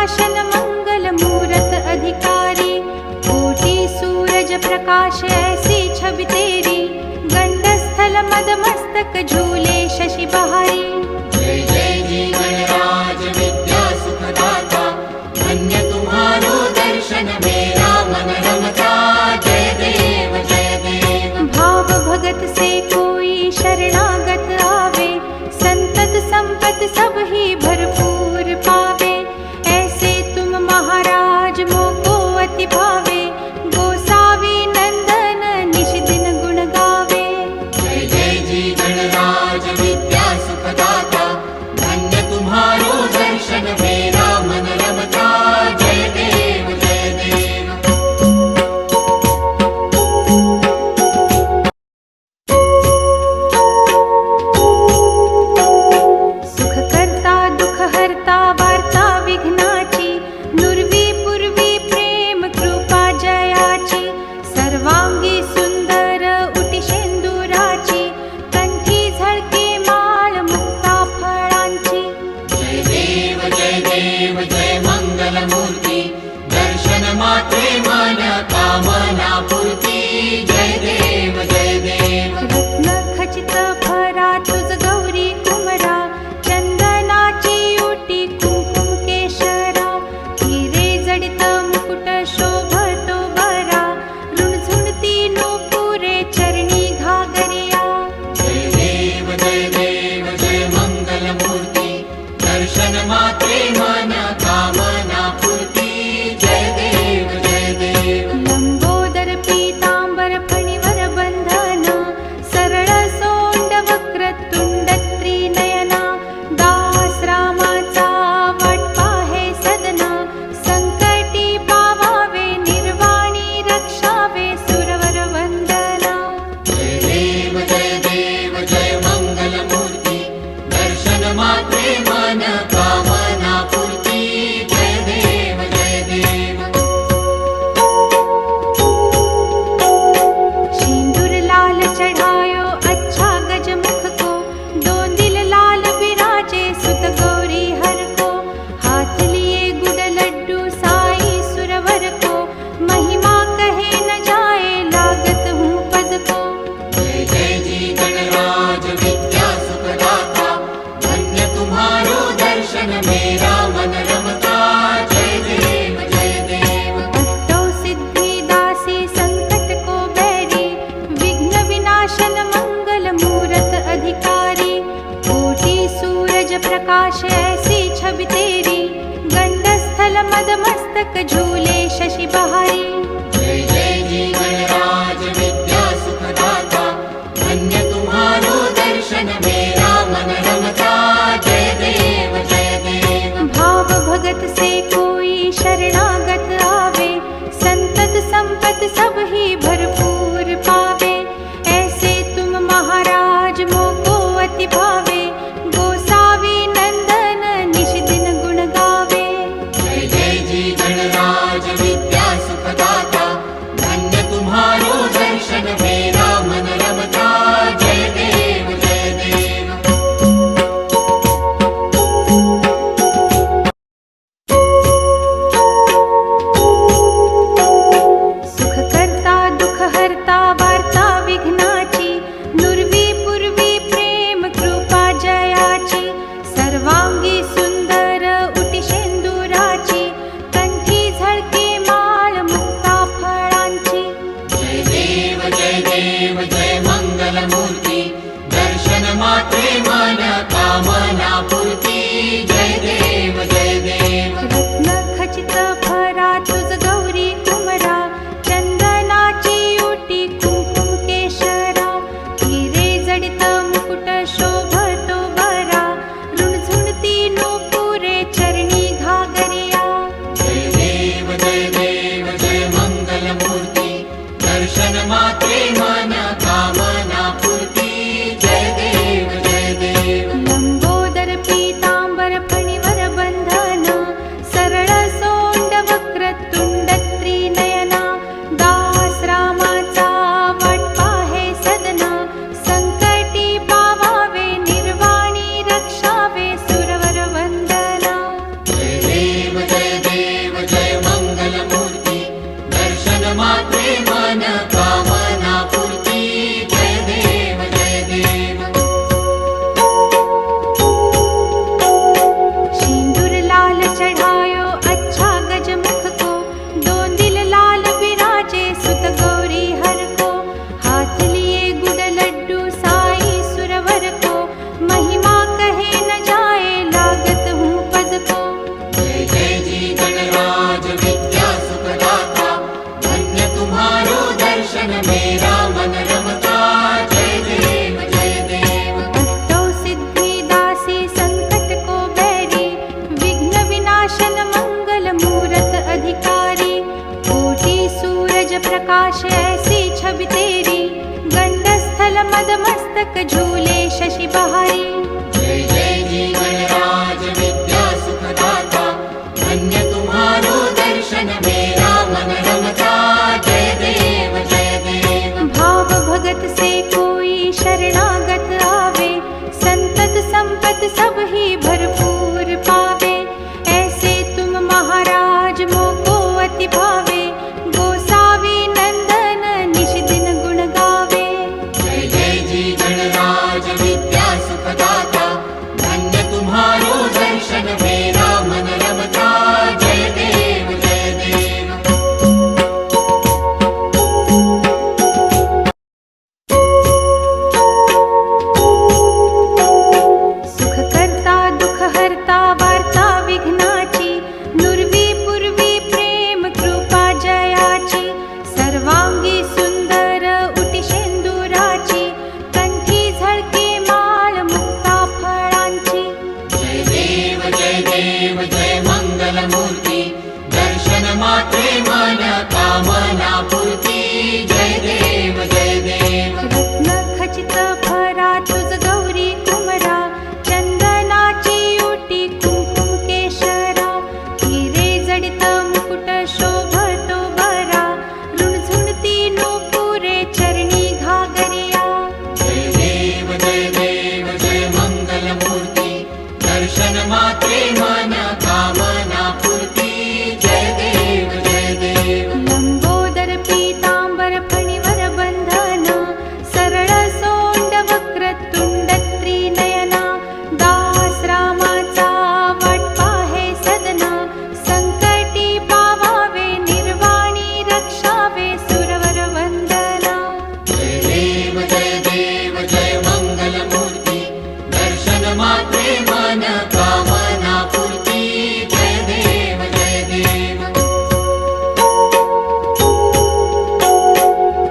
विनाशन मंगल मूरत अधिकारी। कोटि सूरज प्रकाश ऐसी छवि तेरी, गंड स्थल मद मस्तक झूले शशि बहारी। जय जय जी गणराज विद्या सुखदाता, धन्य तुम्हारो दर्शन मेरा मन रमता। जय देव जय देव। भाव भगत से कोई शरणागत आवे, संतत संपत सब ही भरपूर पावे। ऐसे तुम महाराज मोको अति भावे, गोसावी नंदन निश दिन गुण गावे। जय जय जी गणराज विद्या सुखदाता, धन्य तुम्हारो दर्शन मेरा मन रमता। जय देव जय देव। सुख करता दुख हरता वार्ता विघ्नाची, नुरवी पूर्वी प्रेम कृपा जयाची। सर्वांगी सुंदर उटी शेंदुराची, कंठी झळके माळ मुक्ता फळांची। जय देव जय देव जय मंगल मूर्ती, दर्शन मात्रे मन कामना पूर्ती। जय देव जय देव। रत्न खचित भरा तुझ गौरी कुमरा, चंदनाची उटी कुंकुम केशरा। हिरे जडित मुकुट शोभतो बरा, रुणझुणती नूपुरे चरणी घागरिया। जय देव जय मंगल मूर्ती, दर्शन मात्रे मन कामना पूर्ती। जय देव जय देव। लंबोदर पीतांबर फणीवर बंधन, सरळ सोंड वक्र तुंड त्रिनयना। दास रामाचा वाटपा हे सदना, संकटी पावावे निर्वाणी रक्षावे सुरवर वंदना। जय देव जय मंगल मूर्ती, दर्शन मात्रे मन कामना पूर्ती। जय देव जय देव। सिंदूर लाल चढ़ायो अच्छा गजमुख को, दो दिल लाल बिराजे सुत गौरी हर को। हाथ लिए गुड़ लड्डू साई सुरवर को, महिमा कहे न जाए लागत हूँ पद को। जय जय जी गणराज विद्या सुखदाता, धन्य तुम्हारो दर्शन मेरा मन रमता। जय देव जय देव। अष्टौ सिद्धि दासी संकट को बैरी, विघ्न विनाशन मंगल मूरत अधिकारी। कोटि सूरज प्रकाश ऐसी छवि तेरी, गंड स्थल मद मस्तक झूले शशि बहारी। जय जय जी गणराज विद्या सुखदाता, धन्य तुम्हारो दर्शन मेरा मन रमता। जय देव जय देव। भाव भगत से कोई शरणागत आवे, संतत संपत सब ही भरपूर पावे। ऐसे तुम महाराज मोको अति भावे, गोसावी नंदन निश दिन गुण गावे। जय जय जी गणराज विद्या सुखदाता, धन्य तुम्हारो दर्शन मेरा मन रमता। जय देव जय देव। सुख करता मस्तक झूले शशि बहारी। जय जय जी गणराज विद्या सुखदाता, धन्य तुम्हारो दर्शन मेरा मन रमता। जय देव जय देव। भाव भगत से कोई शरणागत आवे, संतत संपत सब ही भरपूर पावे। ऐसे तुम महाराज मोको अति भावे, गोसावी नंदन निश दिन गुण गावे। जय जय जी गणराज विद्या सुखदाता, धन्य तुम्हारो दर्शन मेरा मन रमता। जय देव जय देव। सुख करता दुख हरता वार्ता विघ्नाची, नुरवी पूर्वी प्रेम कृपा जयाची। सर्वांगी सुंदर उटी शेंदुराची, कंठी झळके माळ मुक्ता फळांची। जय देव जय देव जय मंगल मूर्ती, दर्शन मात्रे मन कामना पूर्ती। जय देव जय देव। रत्न खचित भरा तुझ गौरी कुमरा, चंदनाची उटी कुंकुम केशरा। हिरे जडित मुकुट शोभतो बरा, रुणझुणती नूपुरे चरणी घागरिया। जय देव जय देव जय मंगल मूर्ती, दर्शन मात्रे मन कामना पूर्ती। जय देव जय देव। लंबोदर पीतांबर फणीवर बंधन, सरळ सोंड वक्र तुंड त्रिनयना। दास रामाचा वाट पाहे सदना, संकटी पावावे निर्वाणी रक्षावे सुरवर वंदना। जय देव जय देव जय मंगल मूर्ती, दर्शन मात्रे मन कामना पूर्ती। जय देव जय देव।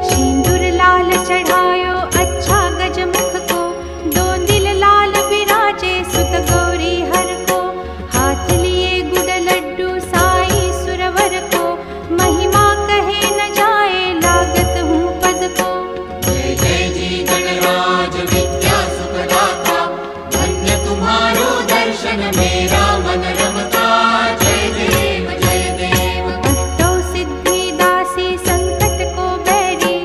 सिंदूर लाल चढ़ायो अच्छा गजमुख को, दोंदिल लाल बिराजे सुत गौरी हर को। हाथ लिए गुड़ लड्डू साई सुरवर को, महिमा कहे न जाए लागत हूँ पद को। जय जय जी गणराज विद्या सुखदाता, धन्य तुम्हारो दर्शन मेरा मन रमता। जय देव जय देव। अष्टौ सिद्धि दासी संकट को बैरी,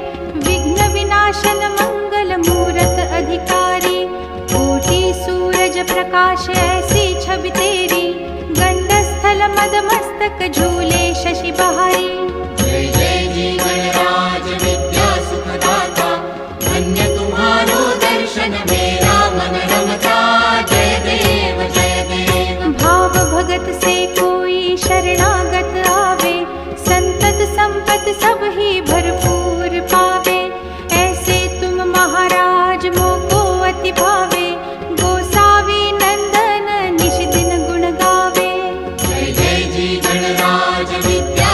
विघ्न विनाशन मंगल मूरत अधिकारी। कोटि सूरज प्रकाश ऐसी छवि तेरी, गंड स्थल मद मस्तक झूले शशि बहारी। जय जय जी गणराज विद्या सुखदाता, धन्य तुम्हारो दर्शन मेरा मन रमता। जय देव जय देव। भाव भगत से कोई शरणागत आवे, संतत संपत सब ही भरपूर पावे। ऐसे तुम महाराज मोको अति भावे, गोसावी नंदन निश दिन गुण गावे। जय जय जी गणराज विद्या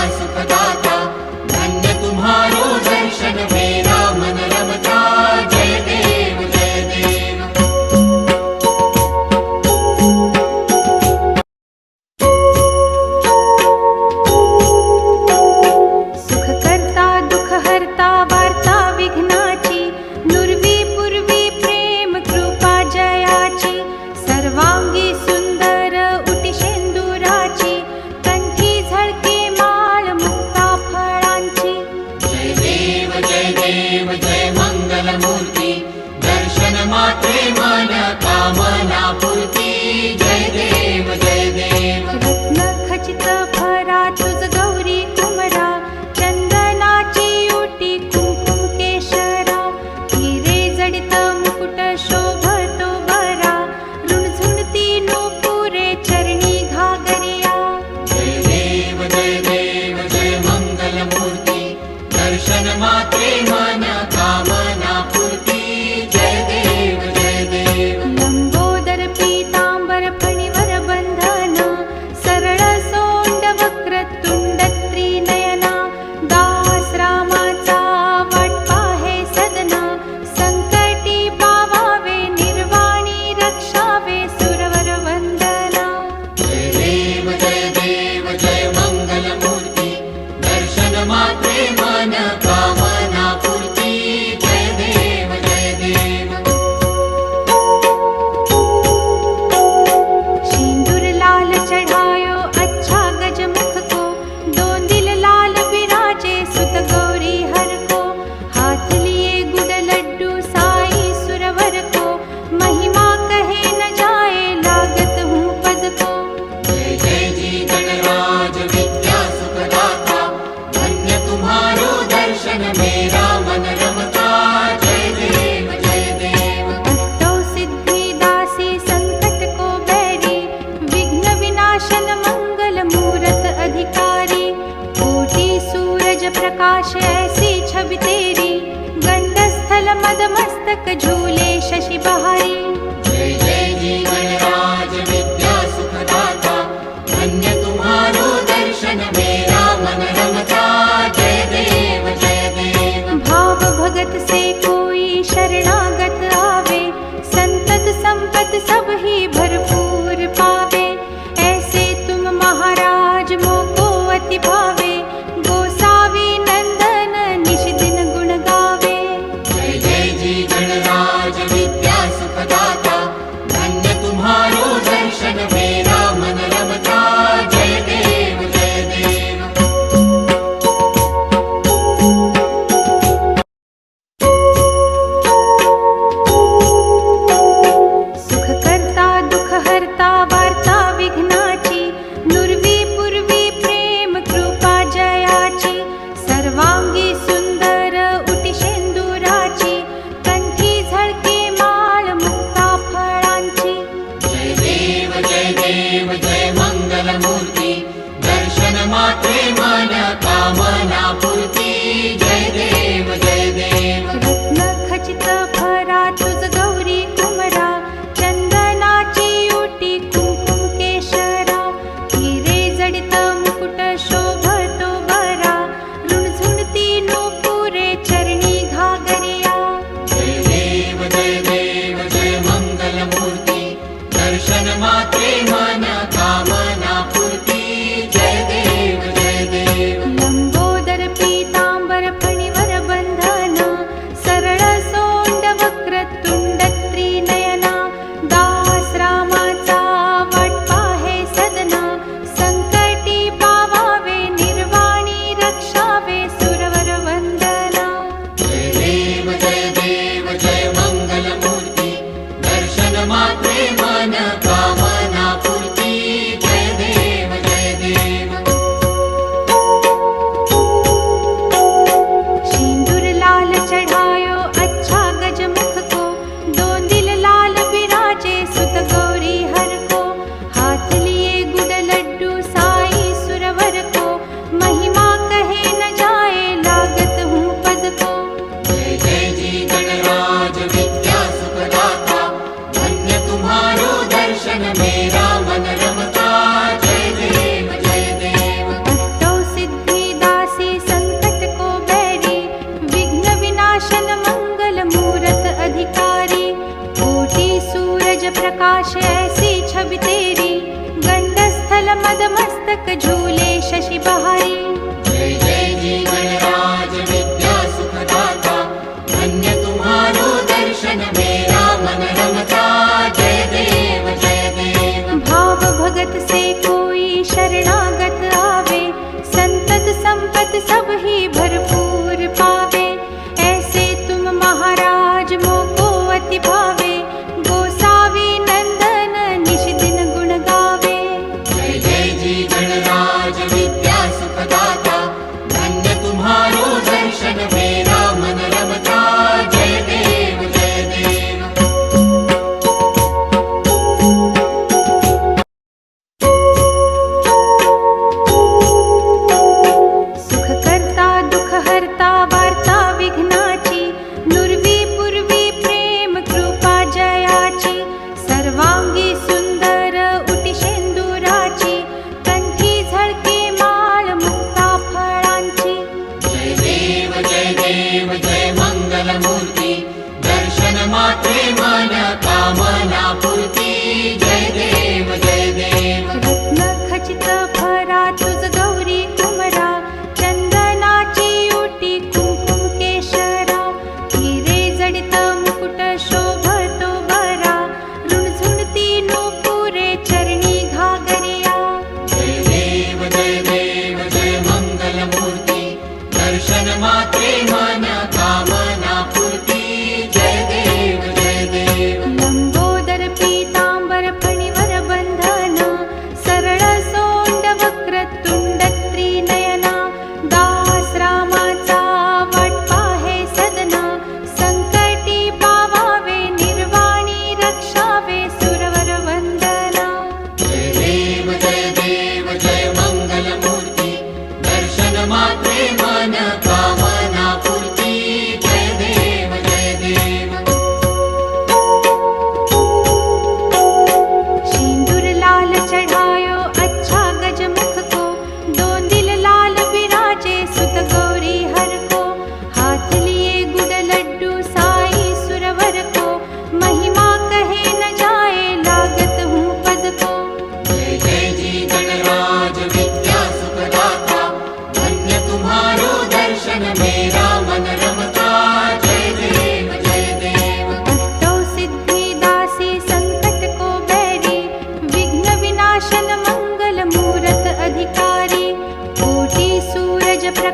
प्रकाश ऐसी छवि तेरी, गंडस्थल मदमस्तक झूले शशि बहारी। जय जय जी गणराज विद्या सुखदाता, धन्य तुम्हारो दर्शन मेरा मन रमता। जय देव जय देव। भाव भगत से कोई शरणागत आवे, संतत संपत सब ही भरपूर पावे। ऐसे तुम महाराज मोको अति भावे, गोसावी नंदन निश दिन गुण गावे। जय जय जी गणराज विद्या सुखदाता, धन्य तुम्हारो दर्शन मेरा मन रमता। जय देव जय देव। सुख करता दुख हरता वार्ता विघ्नाची, नुरवी पूर्वी प्रेम कृपा जयाची। सर्वांगी सुंदर उटी शेंदुराची, कंठी झळके माळ मुक्ता फळांची। जय देव जय देव जय मंगल मूर्ती, दर्शन मात्रे मन कामना पूर्ती। जय देव जय देव। रत्न खचित भरा तुझ गौरी कुमरा, चंदनाची उटी कुंकुम केशरा। हिरे जडित मुकुट शोभतो बरा, रुणझुणती नूपुरे चरणी घागरिया। जय देव जय देव जय मंगल मूर्ती, दर्शन मात्रे मन कामना पूर्ती। जय देव जय देव। लंबोदर पीतांबर फणीवर बंधन, सरळ सोंड वक्र तुंड त्रिनयना। दास रामाचा वाट पाहे सदना, संकटी पावावे निर्वाणी रक्षावे सुरवर वंदना। जय देव जय देव जय मंगल मूर्ती, दर्शन मात्रे मन कामना पूर्ती। जय देव जय देव। सिंदूर लाल चढ़ायो अच्छा गजमुख को, दोंदिल लाल बिराजे सुत गौरी हर को। हाथ लिए गुड़ लड्डू साई सुरवर को, महिमा कहे न जाए लागत हूँ पद को। जय जय जी गणराज विद्या सुखदाता, धन्य तुम्हारो दर्शन मेरा मन रमता। जय देव जय देव। अष्टौ सिद्धि दासी संकट को बैरी, विघ्न विनाशन मंगल मूरत अधिकारी। कोटि सूरज प्रकाश ऐसी छवि तेरी, गंडस्थल मदमस्तक झूले शशि बहारी। जय जय जी गणराज विद्या सुखदाता, धन्य तुम्हारो दर्शन मेरा मन रमता। जय देव जय देव। भाव भगत से कोई शरणागत आवे, संतत संपत सब ही भरपूर पावे। ऐसे तुम महाराज मोको अति भावे, गोसावी नंदन निश दिन गुण गावे। जय जय जी गणराज विद्या सुखदाता,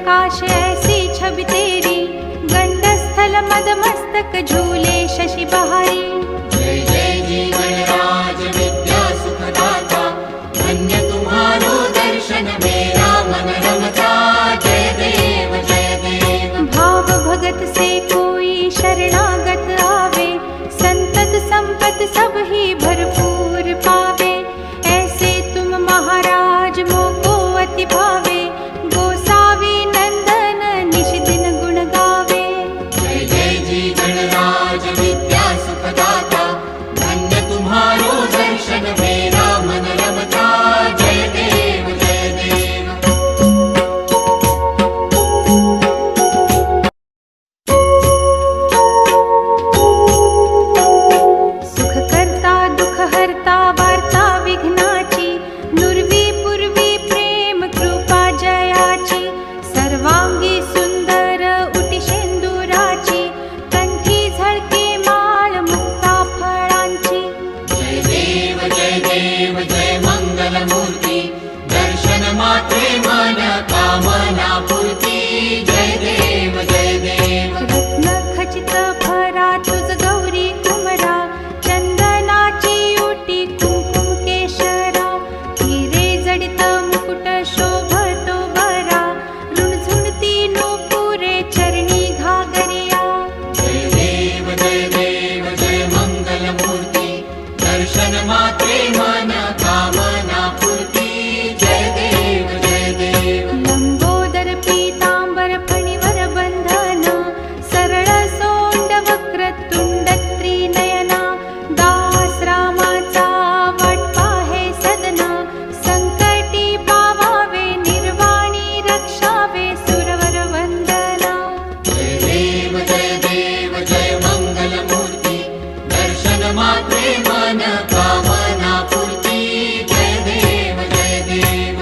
प्रकाश ऐसी छवि तेरी, गंडस्थल मदमस्तक झूले शशि बहारी। जय जय जी गणराज विद्या सुखदाता, धन्य तुम्हारो दर्शन मेरा मन रमता। जय देव जय देव। भाव भगत से कोई शरणागत आवे, संतत संपत सब ही भरपूर पावे। ऐसे तुम महाराज मोको अति भावे, गोसावी नंदन निश दिन गुण गावे। जय जय जी गणराज विद्या सुखदाता, धन्य तुम्हारो दर्शन मेरा मन रमता। जय देव जय देव। सुख करता दुख हरता वार्ता विघ्नाची, नुरवी पूर्वी प्रेम कृपा जयाची। सर्वांगी सुंदर उटी शेंदुराची, कंठी झळके माळ मुक्ता फळांची। जय देव जय देव जय मंगल मूर्ती, दर्शन मात्रे मन कामना पूर्ती। जय देव जय देव। रत्न खचित भरा तुझ गौरी कुमरा, चंदनाची उटी कुंकुम केशरा। हिरे जडित मुकुट शोभतो बरा, रुणझुणती नूपुरे चरणी घागरिया। जय देव जय देव जय मंगल मूर्ती, दर्शन मात्रे मन कामना पूर्ती। जय देव जय देव। लंबोदर पीतांबर फणीवर बंधन, सरळ सोंड वक्र तुंड त्रिनयना। दास रामाचा वाट पाहे सदना, संकटी पावावे निर्वाणी रक्षावे सुरवर वंदना। जय देव जय देव जय मंगल मूर्ती, दर्शन मात्रे मन कामना पूर्ती। जय देव जय देव।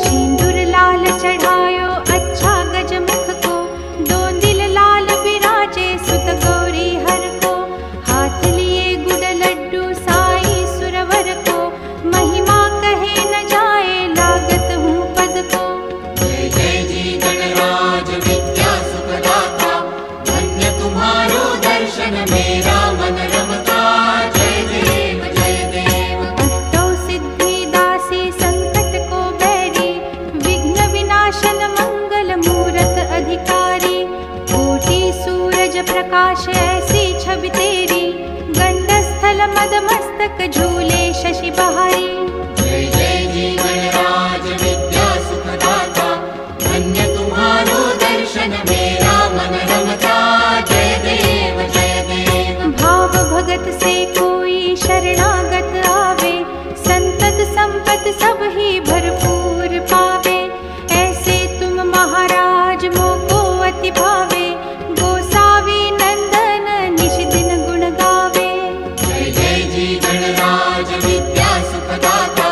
सिंदूर लाल चढ़ायो अच्छा गजमुख को, दोंदिल लाल बिराजे सुत गौरी हर को। हाथ लिए गुड़ लड्डू साई सुरवर को, महिमा कहे न जाए लागत हूँ पद को। जय जय जी गणराज विद्या सुखदाता, धन्य तुम्हारो दर्शन मेरा मन रमता। जय देव जय देव। अष्टौ सिद्धि दासी संकट को बैरी, विघ्न विनाशन मंगल मूरत अधिकारी। कोटि सूरज प्रकाश ऐसी छवि तेरी, गंडस्थल मदमस्तक झूले शशि बहारी। जय जय जी गणराज विद्या सुखदाता, धन्य तुम्हारो दर्शन मेरा मन रमता। जय देव जय देव। भाव भगत से कोई शरणागत आवे, संतत संपत सब ही भरपूर पावे। ऐसे तुम महाराज मोको अति भावे, गोसावी नंदन निश दिन गुण गावे। जय जय जी गणराज विद्या सुखदाता,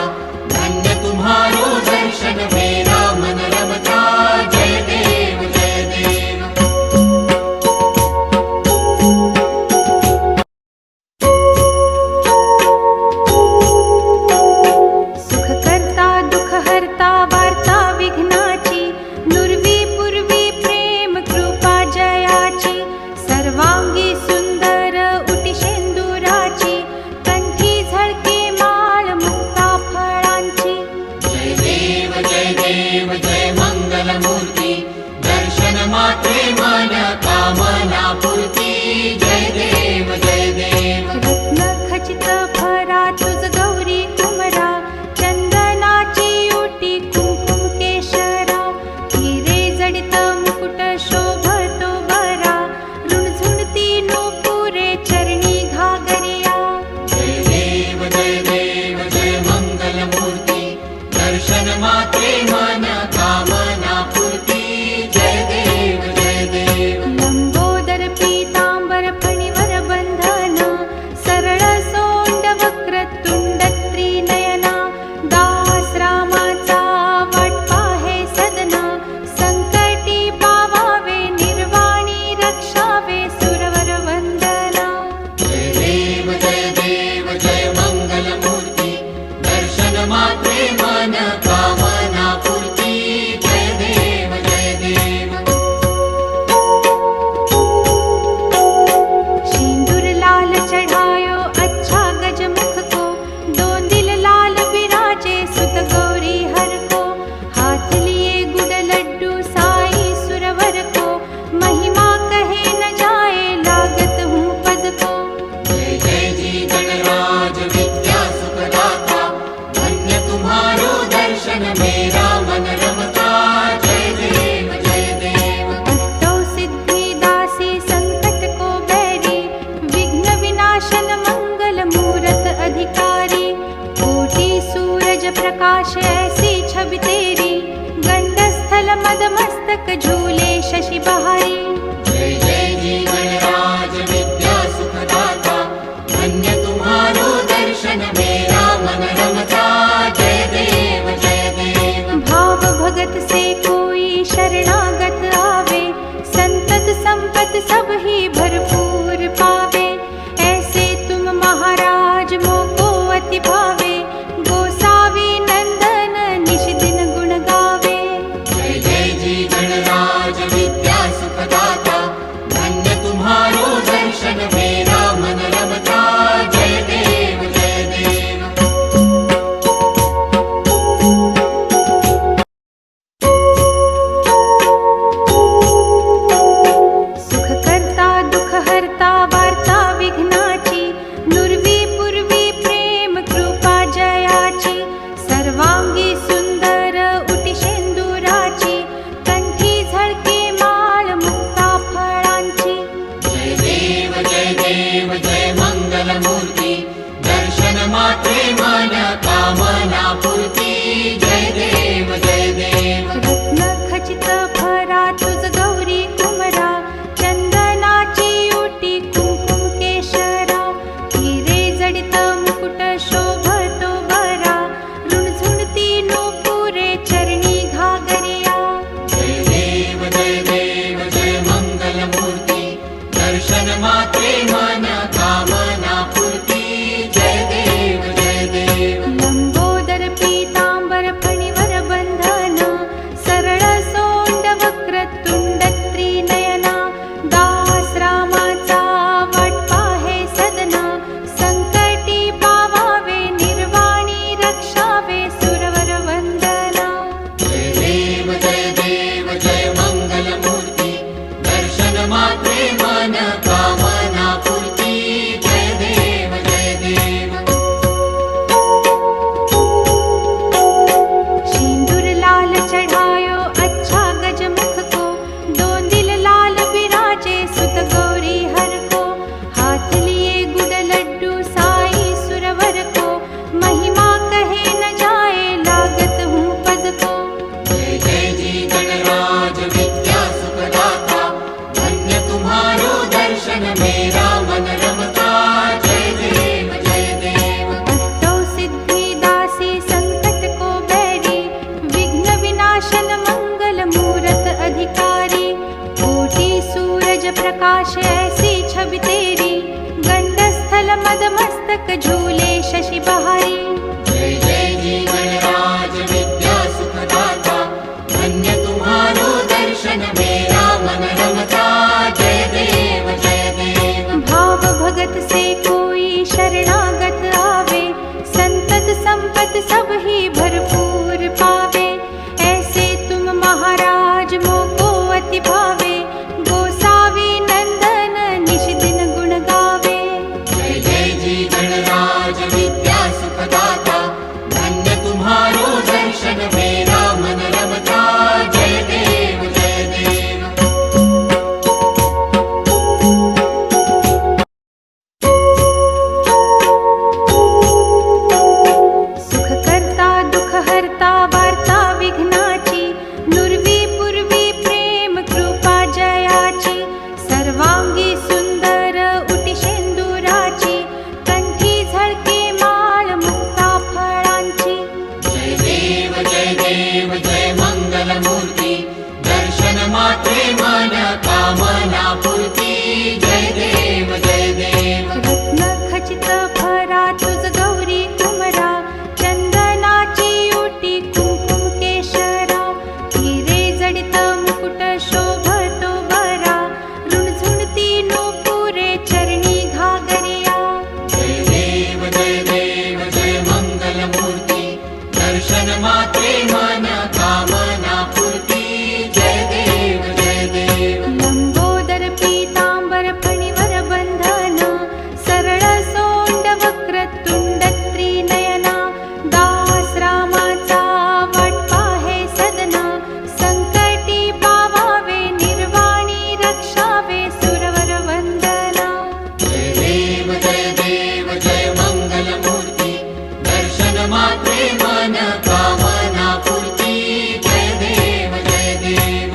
सूरज प्रकाश ऐसी छवि तेरी, गंडस्थल मदमस्तक झूले शशि बहारी। जय जय जी गणराज विद्या सुखदाता, धन्य तुम्हारो दर्शन मेरा मन रमता। जय देव जय देव। भाव भगत से कोई शरणागत आवे, संतत संपत सब ही भरपूर पावे। ऐसे तुम महाराज मोको अति भावे, गोसावी नंदन निश दिन गुण गावे। जय जय जी गणराज विद्या सुखदाता, धन्य तुम्हारो दर्शन मेरा मन रमता। जय देव जय देव। सुख करता दुख हरता वार्ता विघ्नाची, नुरवी पूर्वी प्रेम कृपा जयाची। सर्वांगी सुंदर उटी शेंदुराची, कंठी झळके माळ मुक्ता फळांची। जय देव जय मंगल मूर्ती, दर्शन मात्रे मन कामना पूर्ती। जय देव जय देव। रत्न खचित भरा तुझ गौरी कुमरा, चंदनाची उटी कुंकुम केशरा। हिरे जडित मुकुट शोभतो बरा, रुणझुणती नूपुरे चरणी घागरिया। जय देव जय मंगल मूर्ती, दर्शन मात्रे मन कामना पूर्ती। जय देव जय देव। लंबोदर पीतांबर फणीवर बंधन, सरळ सोंड वक्रतुंड त्रिनयना। दास रामाचा वाट पाहे सदना, संकटी पावावे निर्वाणी रक्षावे सुरवर वंदना। जय देव जय मंगल मूर्ती, दर्शन मात्रे मन कामना पूर्ती। जय देव जय देव। सिंदूर लाल चढ़ायो अच्छा गजमुख को, दो दिल लाल विराजे सुत गौरी हर को। हाथ लिए गुड़ लड्डू साई सुरवर को, महिमा कहे न जाए लागत हूँ पद को। जय जय जी गणराज विद्या सुखदाता, धन्य तुम्हारो दर्शन मेरा मन रमता। जय देव जय देव। अष्टौ सिद्धि दासी संकट को बैरी, विघ्न विनाशन मंगल मूरत अधिकारी। कोटि सूरज प्रकाश ऐसी छवि तेरी, गंडस्थल मदमस्तक झूले शशि बहारी। जय जय जी गणराज विद्या सुखदाता, धन्य तुम्हारो दर्शन मेरा मन रमता। जय देव जय देव। भाव भगत से कोई शरणागत आवे, संतत संपत सब ही भरपूर पावे। ऐसे तुम महाराज मोको अति भावे, गोसावी नंदन निश दिन गुण गावे। जय जय जी गणराज विद्या सुखदाता, धन्य तुम्हारो दर्शन मेरा मन रमता। जय देव जय देव। सुख करता दुख हरता वार्ता विघ्नाची, नुरवी पूर्वी प्रेम कृपा जयाची। सर्वांगी सुंदर उटी शेंदुराची, कंठी झळके माळ मुक्ता फळांची। जय देव जय मंगल मूर्ती, दर्शन मात्रे मन कामना पूर्ती। जय देव जय देव। रत्न खचित भरा तुझ गौरी कुमरा, चंदनाची उटी कुंकुम केशरा। हिरे जडित मुकुट शोभतो बरा, रुणझुणती नूपुरे चरणी घागरिया। जय देव जय मंगल मूर्ती, दर्शन मात्रे मन कामना पूर्ती। जय देव जय देव। लंबोदर पीतांबर फणीवर बंधन, सरळ सोंड वक्रतुंड त्रिनयना। दास रामाचा वाट पाहे सदना, संकटी पावावे निर्वाणी रक्षावे सुरवर वंदना। जय देव जय मंगल मूर्ती, दर्शन मात्रे मात्रे मन कामना पूर्ति जय देव जय देव।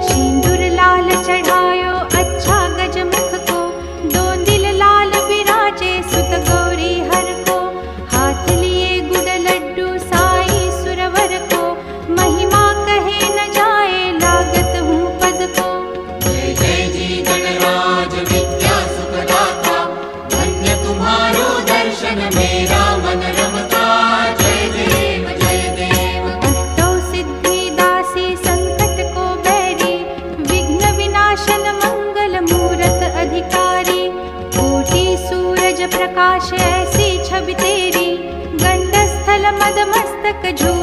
सिंदूर लाल चढ़ायो अच्छा गजमुख को, दो दिल लाल विराजे सुत गौरी हर को, हाथ लिए गुड़ लड्डू साई सुरवर को, महिमा कहे न जाए लागत हूँ पद को। जय जय जी गणराज विद्या सुखदाता, धन्य तुम्हारो दर्शन मेरा मन रमता जय देव जय देव। अष्टौ सिद्धि दासी संकट को बैरी, विघ्न विनाशन मंगल मूरत अधिकारी, कोटि सूरज प्रकाश ऐसी छवि तेरी, गंड स्थल मद मस्तक झूठ